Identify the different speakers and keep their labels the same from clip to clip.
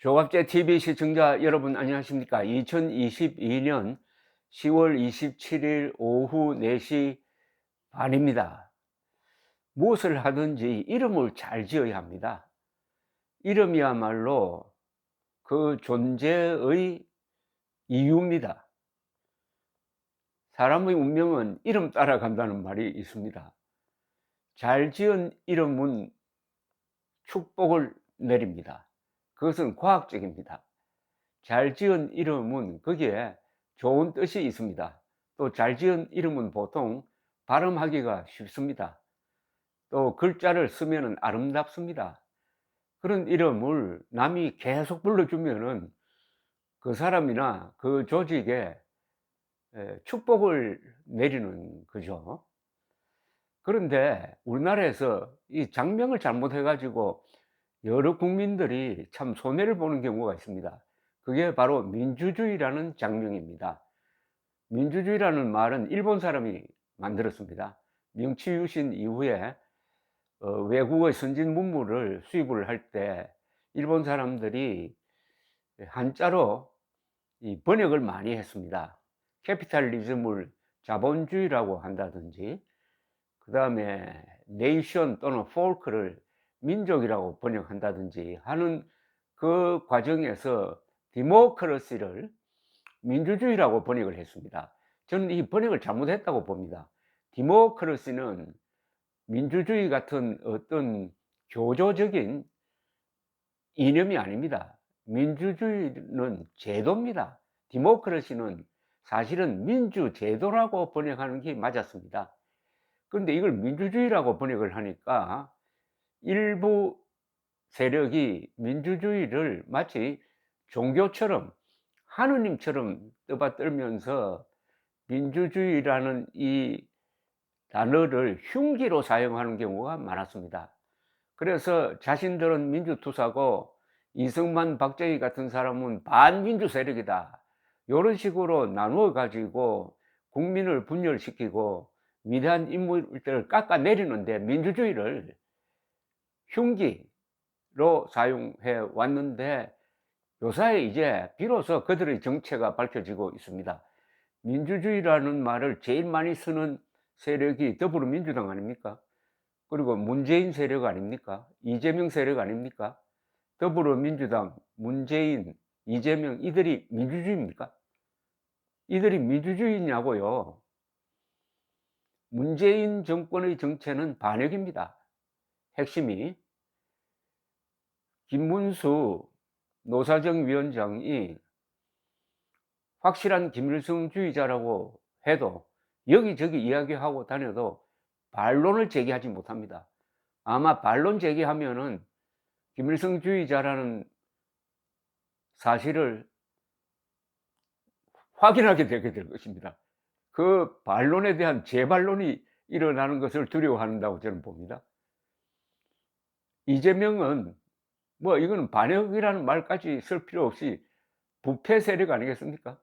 Speaker 1: 조갑제 TV 시청자 여러분 안녕하십니까? 2022년 10월 27일 오후 4시 반입니다. 무엇을 하든지 이름을 잘 지어야 합니다. 이름이야말로 그 존재의 이유입니다. 사람의 운명은 이름 따라간다는 말이 있습니다. 잘 지은 이름은 축복을 내립니다. 그것은 과학적입니다. 잘 지은 이름은 거기에 좋은 뜻이 있습니다. 또 잘 지은 이름은 보통 발음하기가 쉽습니다. 또 글자를 쓰면 아름답습니다. 그런 이름을 남이 계속 불러주면은 그 사람이나 그 조직에 축복을 내리는 거죠. 그런데 우리나라에서 이 장명을 잘못해 가지고 여러 국민들이 참 손해를 보는 경우가 있습니다. 그게 바로 민주주의라는 장명입니다. 민주주의라는 말은 일본 사람이 만들었습니다. 명치유신 이후에 외국의 선진 문물을 수입을 할 때 일본 사람들이 한자로 이 번역을 많이 했습니다. 캐피탈리즘을 자본주의라고 한다든지, 그 다음에 네이션 또는 폴크를 민족이라고 번역한다든지 하는 그 과정에서 디모크러시를 민주주의라고 번역을 했습니다. 저는 이 번역을 잘못했다고 봅니다. 디모크러시는 민주주의 같은 어떤 교조적인 이념이 아닙니다. 민주주의는 제도입니다. 디모크러시는 사실은 민주제도라고 번역하는 게 맞았습니다. 그런데 이걸 민주주의라고 번역을 하니까 일부 세력이 민주주의를 마치 종교처럼 하느님처럼 떠받들면서 민주주의라는 이 단어를 흉기로 사용하는 경우가 많았습니다. 그래서 자신들은 민주투사고 이승만, 박정희 같은 사람은 반민주 세력이다, 이런 식으로 나누어 가지고 국민을 분열시키고 위대한 인물들을 깎아내리는데 민주주의를 흉기로 사용해 왔는데 요사이 이제 비로소 그들의 정체가 밝혀지고 있습니다. 민주주의라는 말을 제일 많이 쓰는 세력이 더불어민주당 아닙니까? 그리고 문재인 세력 아닙니까? 이재명 세력 아닙니까? 더불어민주당, 문재인, 이재명, 이들이 민주주의입니까? 이들이 민주주의냐고요? 문재인 정권의 정체는 반역입니다. 핵심이 김문수 노사정위원장이 확실한 김일성주의자라고 해도 여기저기 이야기하고 다녀도 반론을 제기하지 못합니다. 아마 반론 제기하면은 김일성주의자라는 사실을 확인하게 되게 될 것입니다. 그 반론에 대한 재반론이 일어나는 것을 두려워한다고 저는 봅니다. 이재명은 뭐 이거는 반역이라는 말까지 쓸 필요 없이 부패 세력 아니겠습니까?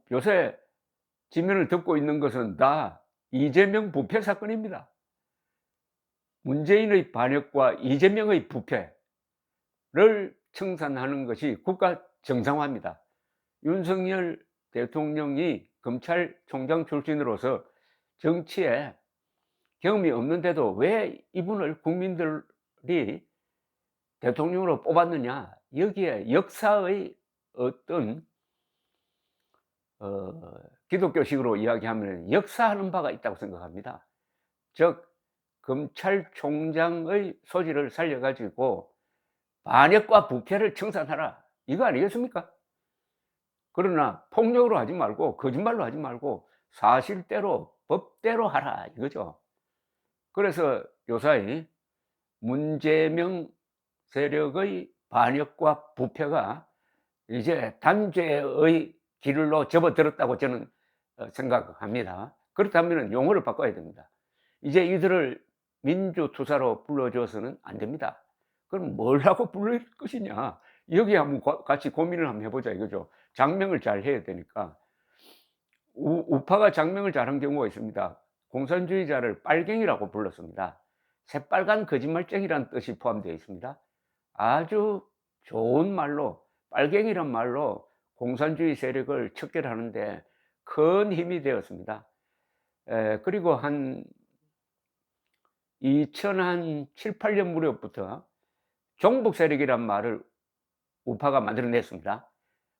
Speaker 1: 요새 지면을 덮고 있는 것은 다 이재명 부패 사건입니다. 문재인의 반역과 이재명의 부패를 청산하는 것이 국가 정상화입니다. 윤석열 대통령이 검찰총장 출신으로서 정치에 경험이 없는데도 왜 이분을 국민들이 대통령으로 뽑았느냐, 여기에 역사의 어떤 기독교식으로 이야기하면 역사하는 바가 있다고 생각합니다. 즉 검찰총장의 소질을 살려 가지고 반역과 부패를 청산하라, 이거 아니겠습니까? 그러나 폭력으로 하지 말고 거짓말로 하지 말고 사실대로 법대로 하라, 이거죠. 그래서 요사이 문재명 세력의 반역과 부패가 이제 단죄의 길로 접어들었다고 저는 생각합니다. 그렇다면 용어를 바꿔야 됩니다. 이제 이들을 민주투사로 불러줘서는 안 됩니다. 그럼 뭐라고 부를 것이냐, 여기 한번 같이 고민을 한번 해보자 이거죠. 장명을 잘 해야 되니까. 우파가 장명을 잘한 경우가 있습니다. 공산주의자를 빨갱이라고 불렀습니다. 새빨간 거짓말쟁이라는 뜻이 포함되어 있습니다. 아주 좋은 말로, 빨갱이란 말로 공산주의 세력을 척결하는데 큰 힘이 되었습니다. 그리고 한 2007, 8년 무렵부터 종북 세력이란 말을 우파가 만들어냈습니다.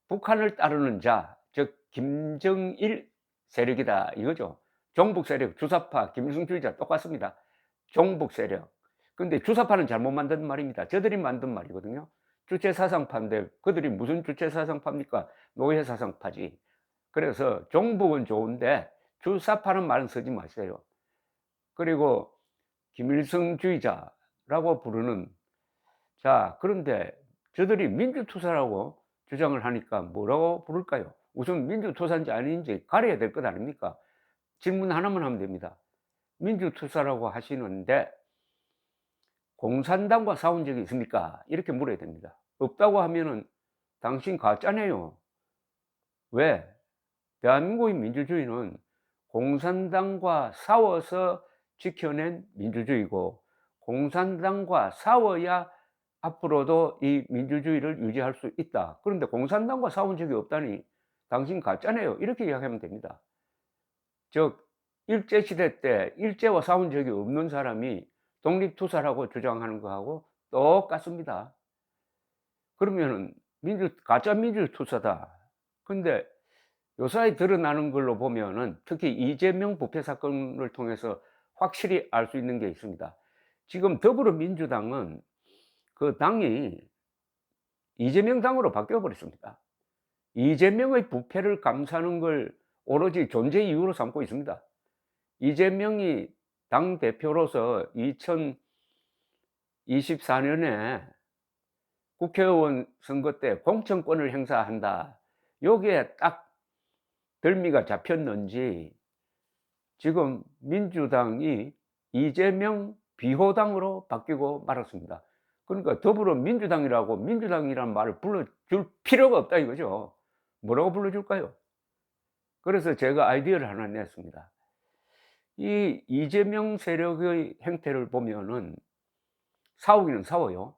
Speaker 1: 북한을 따르는 자, 즉 김정일 세력이다 이거죠. 종북 세력, 주사파, 김일성주의자 똑같습니다. 종북 세력. 근데 주사파는 잘못 만든 말입니다. 저들이 만든 말이거든요. 주체사상파인데 그들이 무슨 주체사상파입니까? 노예사상파지. 그래서 종북은 좋은데 주사파는 말은 쓰지 마세요. 그리고 김일성주의자라고 부르는, 자, 그런데 저들이 민주투사라고 주장을 하니까 뭐라고 부를까요? 우선 민주투사인지 아닌지 가려야 될 것 아닙니까? 질문 하나만 하면 됩니다. 민주투사라고 하시는데 공산당과 싸운 적이 있습니까? 이렇게 물어야 됩니다. 없다고 하면은 당신 가짜네요. 왜? 대한민국의 민주주의는 공산당과 싸워서 지켜낸 민주주의고, 공산당과 싸워야 앞으로도 이 민주주의를 유지할 수 있다. 그런데 공산당과 싸운 적이 없다니 당신 가짜네요. 이렇게 이야기하면 됩니다. 즉 일제시대 때 일제와 싸운 적이 없는 사람이 독립투사라고 주장하는 거하고 똑같습니다. 그러면은 가짜 민주투사다. 근데 요사이 드러나는 걸로 보면은 특히 이재명 부패 사건을 통해서 확실히 알 수 있는 게 있습니다. 지금 더불어민주당은 그 당이 이재명 당으로 바뀌어 버렸습니다. 이재명의 부패를 감싸는 걸 오로지 존재 이유로 삼고 있습니다. 이재명이 당대표로서 2024년에 국회의원 선거 때 공천권을 행사한다. 여기에 딱 덜미가 잡혔는지 지금 민주당이 이재명 비호당으로 바뀌고 말았습니다. 그러니까 더불어민주당이라고 민주당이라는 말을 불러줄 필요가 없다 이거죠. 뭐라고 불러줄까요? 그래서 제가 아이디어를 하나 냈습니다. 이 이재명 세력의 행태를 보면은 싸우기는 싸워요.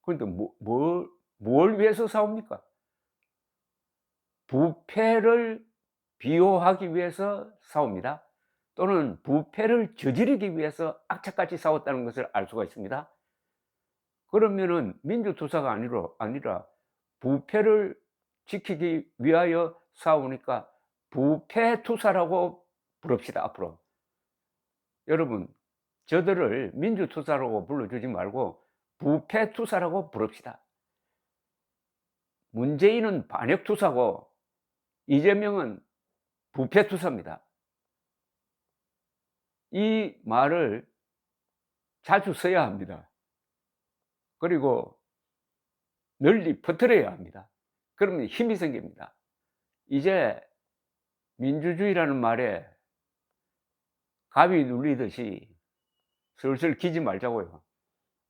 Speaker 1: 그런데 뭘 위해서 싸웁니까? 부패를 비호하기 위해서 싸웁니다. 또는 부패를 저지르기 위해서 악착같이 싸웠다는 것을 알 수가 있습니다. 그러면은 민주투사가 아니라 부패를 지키기 위하여 싸우니까 부패투사라고 부릅시다. 앞으로 여러분, 저들을 민주투사라고 불러주지 말고 부패투사라고 부릅시다. 문재인은 반역투사고 이재명은 부패투사입니다. 이 말을 자주 써야 합니다. 그리고 널리 퍼뜨려야 합니다. 그러면 힘이 생깁니다. 이제 민주주의라는 말에 가위 눌리듯이 슬슬 기지 말자고요.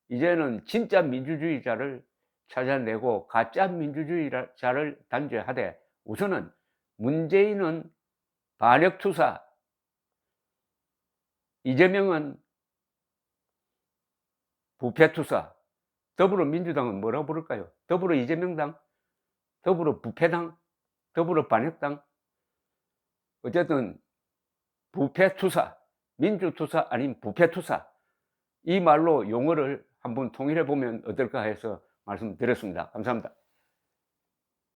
Speaker 1: 이제는 진짜 민주주의자를 찾아내고 가짜 민주주의자를 단죄하되, 우선은 문재인은 반역투사, 이재명은 부패투사, 더불어민주당은 뭐라고 부를까요? 더불어 이재명당, 더불어 부패당, 더불어 반역당. 어쨌든 부패투사, 민주투사 아닌 부패투사, 이 말로 용어를 한번 통일해 보면 어떨까 해서 말씀드렸습니다. 감사합니다.